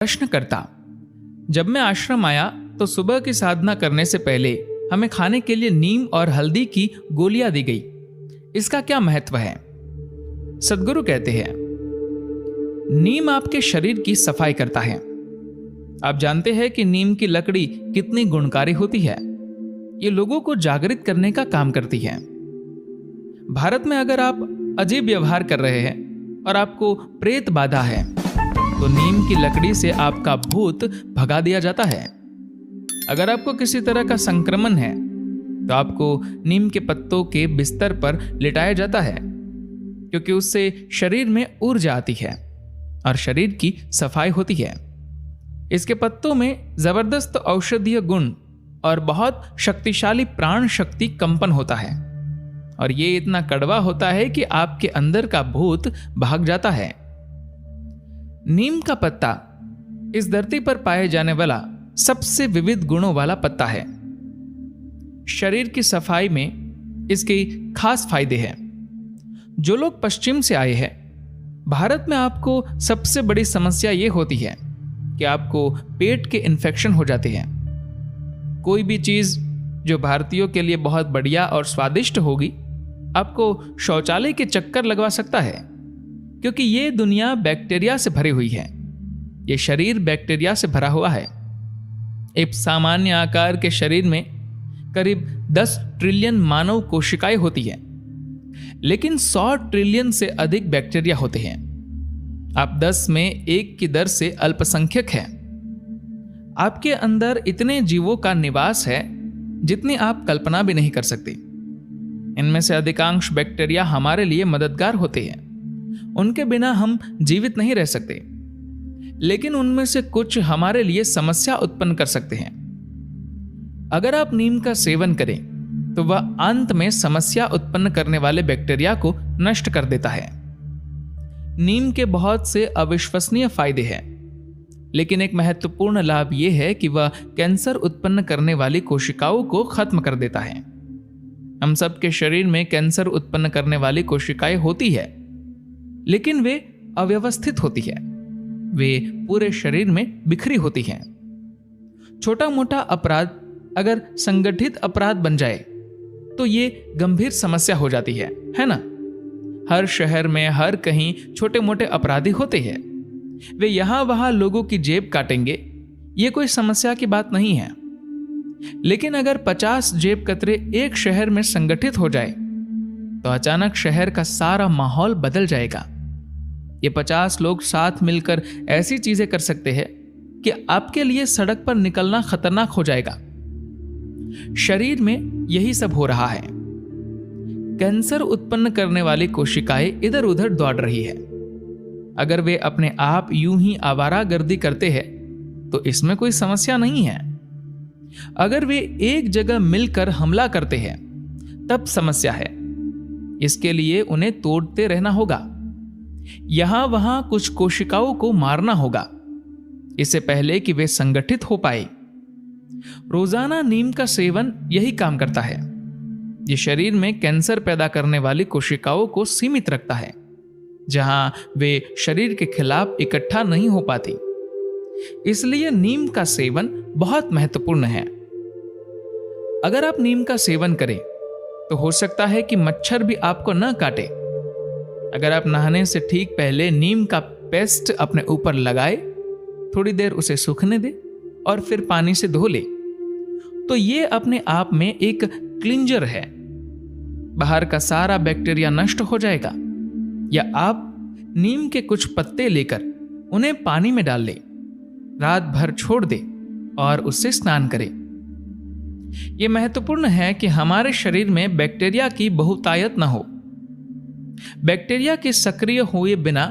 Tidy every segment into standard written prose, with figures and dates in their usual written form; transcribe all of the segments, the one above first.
प्रश्नकर्ता, जब मैं आश्रम आया तो सुबह की साधना करने से पहले हमें खाने के लिए नीम और हल्दी की गोलियां दी गई। इसका क्या महत्व है? सद्गुरु कहते हैं, नीम आपके शरीर की सफाई करता है। आप जानते हैं कि नीम की लकड़ी कितनी गुणकारी होती है। ये लोगों को जागृत करने का काम करती है। भारत में अगर आप अजीब व्यवहार कर रहे हैं और आपको प्रेत बाधा है तो नीम की लकड़ी से आपका भूत भगा दिया जाता है। अगर आपको किसी तरह का संक्रमण है तो आपको नीम के पत्तों के बिस्तर पर लिटाया जाता है, क्योंकि उससे शरीर में ऊर्जा आती है और शरीर की सफाई होती है। इसके पत्तों में जबरदस्त औषधीय गुण और बहुत शक्तिशाली प्राण शक्ति कंपन होता है, और ये इतना कड़वा होता है कि आपके अंदर का भूत भाग जाता है। नीम का पत्ता इस धरती पर पाए जाने वाला सबसे विविध गुणों वाला पत्ता है। शरीर की सफाई में इसके खास फायदे हैं। जो लोग पश्चिम से आए हैं, भारत में आपको सबसे बड़ी समस्या यह होती है कि आपको पेट के इन्फेक्शन हो जाते हैं। कोई भी चीज जो भारतीयों के लिए बहुत बढ़िया और स्वादिष्ट होगी आपको शौचालय के चक्कर लगवा सकता है, क्योंकि ये दुनिया बैक्टीरिया से भरी हुई है। ये शरीर बैक्टीरिया से भरा हुआ है। एक सामान्य आकार के शरीर में करीब 10 ट्रिलियन मानव कोशिकाएं होती हैं, लेकिन 100 ट्रिलियन से अधिक बैक्टीरिया होते हैं। आप 10 में 1 की दर से अल्पसंख्यक हैं। आपके अंदर इतने जीवों का निवास है जितनी आप कल्पना भी नहीं कर सकते। इनमें से अधिकांश बैक्टीरिया हमारे लिए मददगार होते हैं। उनके बिना हम जीवित नहीं रह सकते, लेकिन उनमें से कुछ हमारे लिए समस्या उत्पन्न कर सकते हैं। अगर आप नीम का सेवन करें तो वह अंत में समस्या उत्पन्न करने वाले बैक्टीरिया को नष्ट कर देता है। नीम के बहुत से अविश्वसनीय फायदे हैं, लेकिन एक महत्वपूर्ण लाभ यह है कि वह कैंसर उत्पन्न करने वाली कोशिकाओं को खत्म कर देता है। हम सबके शरीर में कैंसर उत्पन्न करने वाली कोशिकाएं होती है, लेकिन वे अव्यवस्थित होती है। वे पूरे शरीर में बिखरी होती हैं। छोटा मोटा अपराध अगर संगठित अपराध बन जाए तो ये गंभीर समस्या हो जाती है ना? हर शहर में हर कहीं छोटे मोटे अपराधी होते हैं। वे यहां वहां लोगों की जेब काटेंगे, ये कोई समस्या की बात नहीं है। लेकिन अगर 50 जेब कतरे एक शहर में संगठित हो जाए तो अचानक शहर का सारा माहौल बदल जाएगा। ये 50 लोग साथ मिलकर ऐसी चीजें कर सकते हैं कि आपके लिए सड़क पर निकलना खतरनाक हो जाएगा। शरीर में यही सब हो रहा है। कैंसर उत्पन्न करने वाली कोशिकाएं इधर उधर दौड़ रही है। अगर वे अपने आप यूं ही आवारागर्दी करते हैं तो इसमें कोई समस्या नहीं है। अगर वे एक जगह मिलकर हमला करते हैं तब समस्या है। इसके लिए उन्हें तोड़ते रहना होगा। यहां वहां कुछ कोशिकाओं को मारना होगा, इससे पहले कि वे संगठित हो पाए। रोजाना नीम का सेवन यही काम करता है। यह शरीर में कैंसर पैदा करने वाली कोशिकाओं को सीमित रखता है, जहां वे शरीर के खिलाफ इकट्ठा नहीं हो पाती। इसलिए नीम का सेवन बहुत महत्वपूर्ण है। अगर आप नीम का सेवन करें तो हो सकता है कि मच्छर भी आपको न काटे। अगर आप नहाने से ठीक पहले नीम का पेस्ट अपने ऊपर लगाए, थोड़ी देर उसे सूखने दे और फिर पानी से धो ले, तो ये अपने आप में एक क्लींजर है। बाहर का सारा बैक्टीरिया नष्ट हो जाएगा। या आप नीम के कुछ पत्ते लेकर उन्हें पानी में डाल ले, रात भर छोड़ दे और उससे स्नान करें। यह महत्वपूर्ण है कि हमारे शरीर में बैक्टीरिया की बहुतायत न हो। बैक्टीरिया के सक्रिय हुए बिना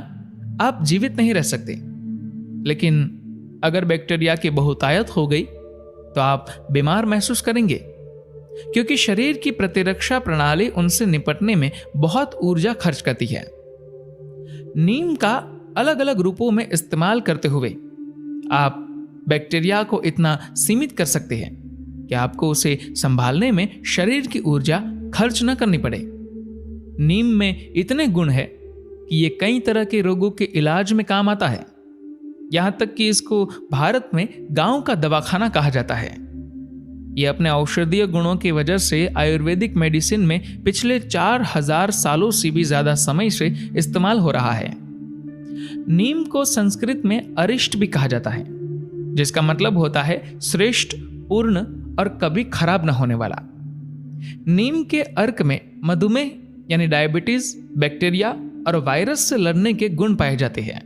आप जीवित नहीं रह सकते, लेकिन अगर बैक्टीरिया की बहुतायत हो गई तो आप बीमार महसूस करेंगे, क्योंकि शरीर की प्रतिरक्षा प्रणाली उनसे निपटने में बहुत ऊर्जा खर्च करती है। नीम का अलग अलग रूपों में इस्तेमाल करते हुए आप बैक्टीरिया को इतना सीमित कर सकते हैं कि आपको उसे संभालने में शरीर की ऊर्जा खर्च न करनी पड़े। नीम में इतने गुण है कि यह कई तरह के रोगों के इलाज में काम आता है। यहाँ तक कि इसको भारत में गांव का दवाखाना कहा जाता है। यह अपने औषधीय गुणों की वजह से आयुर्वेदिक मेडिसिन में पिछले 4000 सालों से भी ज्यादा समय से इस्तेमाल हो रहा है। नीम को संस्कृत में अरिष्ट भी कहा जाता है, जिसका मतलब होता है श्रेष्ठ, पूर्ण और कभी खराब न होने वाला। नीम के अर्क में मधुमेह यानी डायबिटीज, बैक्टीरिया और वायरस से लड़ने के गुण पाए जाते हैं।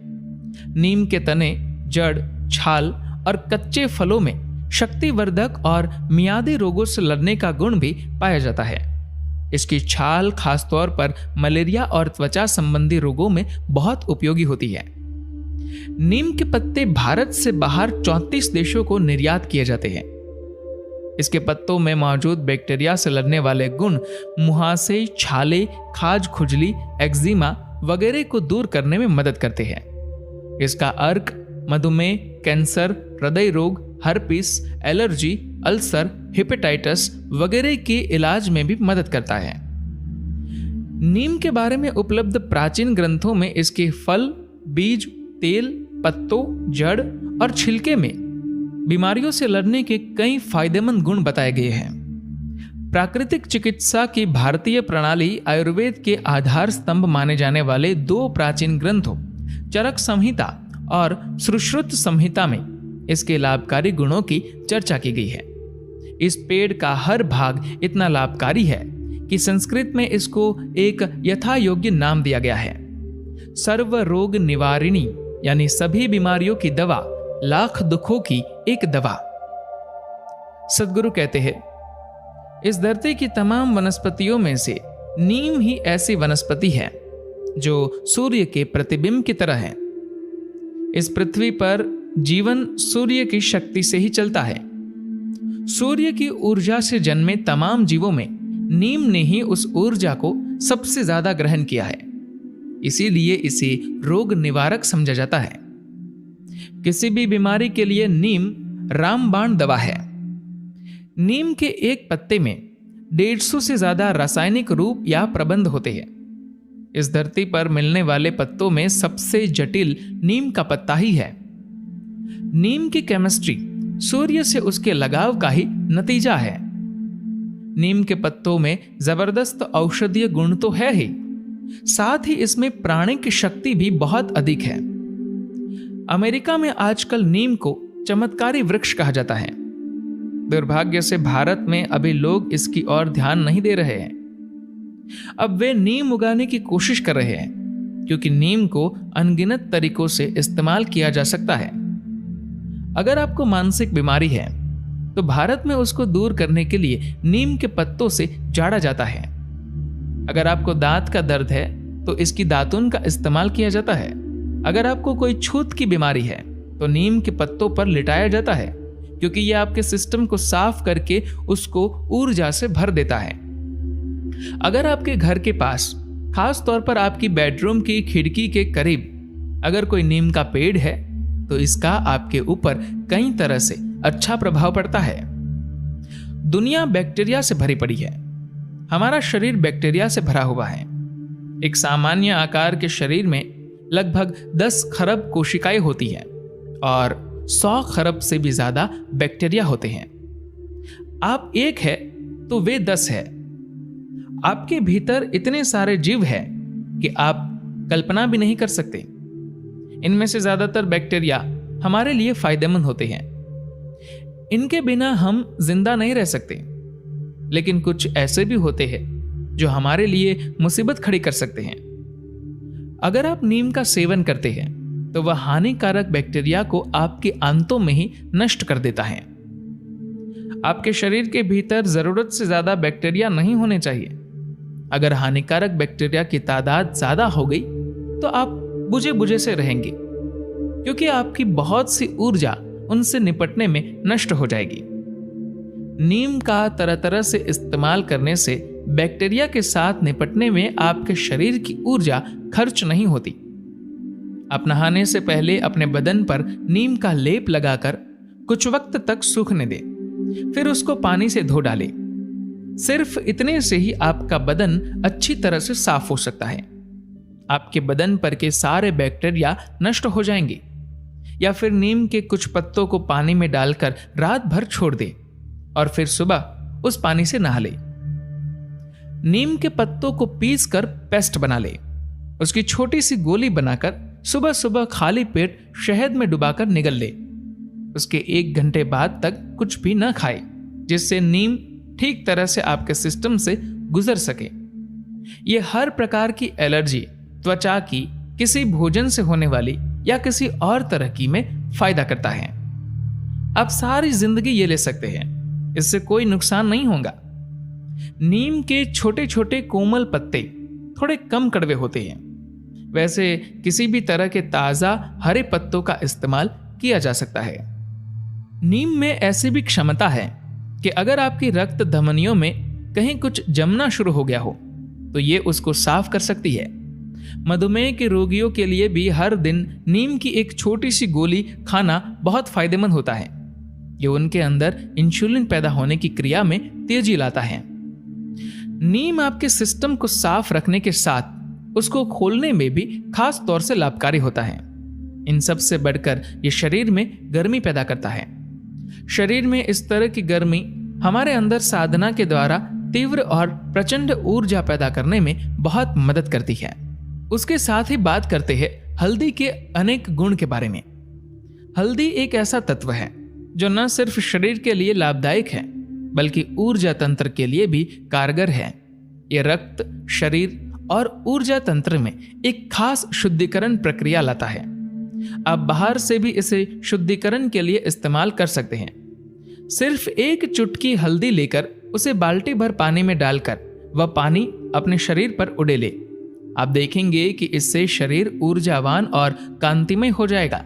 नीम के तने, जड़, छाल और कच्चे फलों में शक्तिवर्धक और मियादी रोगों से लड़ने का गुण भी पाया जाता है। इसकी छाल खासतौर पर मलेरिया और त्वचा संबंधी रोगों में बहुत उपयोगी होती है। नीम के पत्ते भारत से बाहर 34 देशों को निर्यात किए जाते हैं। इसके पत्तों में मौजूद बैक्टीरिया से लड़ने वाले गुण मुहासे, छाले, खाज, खुजली, एक्जिमा वगैरह को दूर करने में मदद करते हैं। इसका अर्क मधुमेह, कैंसर, हृदय रोग, हर्पिस, एलर्जी, अल्सर, हेपेटाइटिस वगैरह के इलाज में भी मदद करता है। नीम के बारे में उपलब्ध प्राचीन ग्रंथों में इसके फल, बीज, तेल, पत्तों, जड़ और छिलके में बीमारियों से लड़ने के कई फायदेमंद गुण बताए गए हैं। प्राकृतिक चिकित्सा की भारतीय प्रणाली आयुर्वेद के आधार स्तंभ माने जाने वाले 2 प्राचीन ग्रंथों चरक संहिता और सुश्रुत संहिता में इसके लाभकारी गुणों की चर्चा की गई है। इस पेड़ का हर भाग इतना लाभकारी है कि संस्कृत में इसको एक यथा योग्य नाम दिया गया है। सर्व रोग निवारिणी यानी सभी बीमारियों की दवा, लाख दुखों की एक दवा। सद्गुरु कहते हैं, इस धरती की तमाम वनस्पतियों में से नीम ही ऐसी वनस्पति है जो सूर्य के प्रतिबिंब की तरह है। इस पृथ्वी पर जीवन सूर्य की शक्ति से ही चलता है। सूर्य की ऊर्जा से जन्मे तमाम जीवों में नीम ने ही उस ऊर्जा को सबसे ज्यादा ग्रहण किया है। इसीलिए इसे रोग निवारक समझा जाता है। किसी भी बीमारी के लिए नीम रामबाण दवा है। नीम के एक पत्ते में 150 से ज्यादा रासायनिक रूप या प्रबंध होते हैं। इस धरती पर मिलने वाले पत्तों में सबसे जटिल नीम का पत्ता ही है। नीम की केमिस्ट्री सूर्य से उसके लगाव का ही नतीजा है। नीम के पत्तों में जबरदस्त औषधीय गुण तो है ही, साथ ही इसमें प्राणिक शक्ति भी बहुत अधिक है। अमेरिका में आजकल नीम को चमत्कारी वृक्ष कहा जाता है। दुर्भाग्य से भारत में अभी लोग इसकी ओर ध्यान नहीं दे रहे हैं। अब वे नीम उगाने की कोशिश कर रहे हैं, क्योंकि नीम को अनगिनत तरीकों से इस्तेमाल किया जा सकता है। अगर आपको मानसिक बीमारी है तो भारत में उसको दूर करने के लिए नीम के पत्तों से झाड़ा जाता है। अगर आपको दांत का दर्द है तो इसकी दातुन का इस्तेमाल किया जाता है। अगर आपको कोई छूत की बीमारी है तो नीम के पत्तों पर लिटाया जाता है, क्योंकि यह आपके सिस्टम को साफ करके उसको ऊर्जा से भर देता है। अगर आपके घर के पास, खास तौर पर आपकी बेडरूम की खिड़की के करीब अगर कोई नीम का पेड़ है तो इसका आपके ऊपर कई तरह से अच्छा प्रभाव पड़ता है। दुनिया बैक्टीरिया से भरी पड़ी है। हमारा शरीर बैक्टीरिया से भरा हुआ है। एक सामान्य आकार के शरीर में लगभग 10 खरब कोशिकाएं होती हैं और 100 खरब से भी ज्यादा बैक्टीरिया होते हैं। आप एक है तो वे 10 है। आपके भीतर इतने सारे जीव हैं कि आप कल्पना भी नहीं कर सकते। इनमें से ज्यादातर बैक्टीरिया हमारे लिए फायदेमंद होते हैं। इनके बिना हम जिंदा नहीं रह सकते, लेकिन कुछ ऐसे भी होते हैं जो हमारे लिए मुसीबत खड़ी कर सकते हैं। अगर आप नीम का सेवन करते हैं तो वह हानिकारक बैक्टीरिया को आपके आंतों में ही नष्ट कर देता है। आपके शरीर के भीतर जरूरत से ज्यादा बैक्टीरिया नहीं होने चाहिए। अगर हानिकारक बैक्टीरिया की तादाद ज्यादा हो गई तो आप बुझे बुझे से रहेंगे, क्योंकि आपकी बहुत सी ऊर्जा उनसे निपटने में नष्ट हो जाएगी। नीम का तरह तरह से इस्तेमाल करने से बैक्टीरिया के साथ निपटने में आपके शरीर की ऊर्जा खर्च नहीं होती। आप नहाने से पहले अपने बदन पर नीम का लेप लगाकर कुछ वक्त तक सूखने दें, फिर उसको पानी से धो डालें। सिर्फ इतने से ही आपका बदन अच्छी तरह से साफ हो सकता है। आपके बदन पर के सारे बैक्टीरिया नष्ट हो जाएंगे। या फिर नीम के कुछ पत्तों को पानी में डालकर रात भर छोड़ दे और फिर सुबह उस पानी से नहा ले। नीम के पत्तों को पीसकर पेस्ट बना ले। उसकी छोटी सी गोली बनाकर सुबह सुबह खाली पेट शहद में डुबाकर निगल ले। उसके 1 घंटे बाद तक कुछ भी न खाए, जिससे नीम ठीक तरह से आपके सिस्टम से गुजर सके। यह हर प्रकार की एलर्जी, त्वचा की, किसी भोजन से होने वाली या किसी और तरह की में फायदा करता है। आप सारी जिंदगी ये ले सकते हैं, इससे कोई नुकसान नहीं होगा। नीम के छोटे छोटे कोमल पत्ते थोड़े कम कड़वे होते हैं। वैसे किसी भी तरह के ताजा हरे पत्तों का इस्तेमाल किया जा सकता है। नीम में ऐसी भी क्षमता है कि अगर आपकी रक्त धमनियों में कहीं कुछ जमना शुरू हो गया हो तो ये उसको साफ कर सकती है। मधुमेह के रोगियों के लिए भी हर दिन नीम की एक छोटी सी गोली खाना बहुत फायदेमंद होता है। ये उनके अंदर इंसुलिन पैदा होने की क्रिया में तेजी लाता है। नीम आपके सिस्टम को साफ रखने के साथ उसको खोलने में भी खास तौर से लाभकारी होता है। इन सब से बढ़कर ये शरीर में गर्मी पैदा करता है। शरीर में इस तरह की गर्मी हमारे अंदर साधना के द्वारा तीव्र और प्रचंड ऊर्जा पैदा करने में बहुत मदद करती है। उसके साथ ही बात करते हैं हल्दी के अनेक गुण के बारे में। हल्दी एक ऐसा तत्व है जो न सिर्फ शरीर के लिए लाभदायक है बल्कि ऊर्जा तंत्र के लिए भी कारगर है। यह रक्त, शरीर और ऊर्जा तंत्र में एक खास शुद्धिकरण प्रक्रिया लाता है। आप बाहर से भी इसे शुद्धिकरण के लिए इस्तेमाल कर सकते हैं। सिर्फ 1 चुटकी हल्दी लेकर उसे बाल्टी भर पानी में डालकर वह पानी अपने शरीर पर उड़े ले। आप देखेंगे कि इससे शरीर ऊर्जावान और कांतिमय हो जाएगा।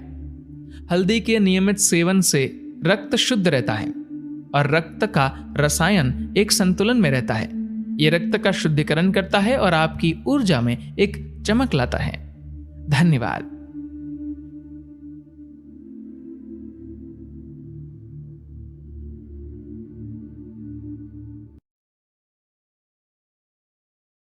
हल्दी के नियमित सेवन से रक्त शुद्ध रहता है और रक्त का रसायन एक संतुलन में रहता है। यह रक्त का शुद्धिकरण करता है और आपकी ऊर्जा में एक चमक लाता है। धन्यवाद।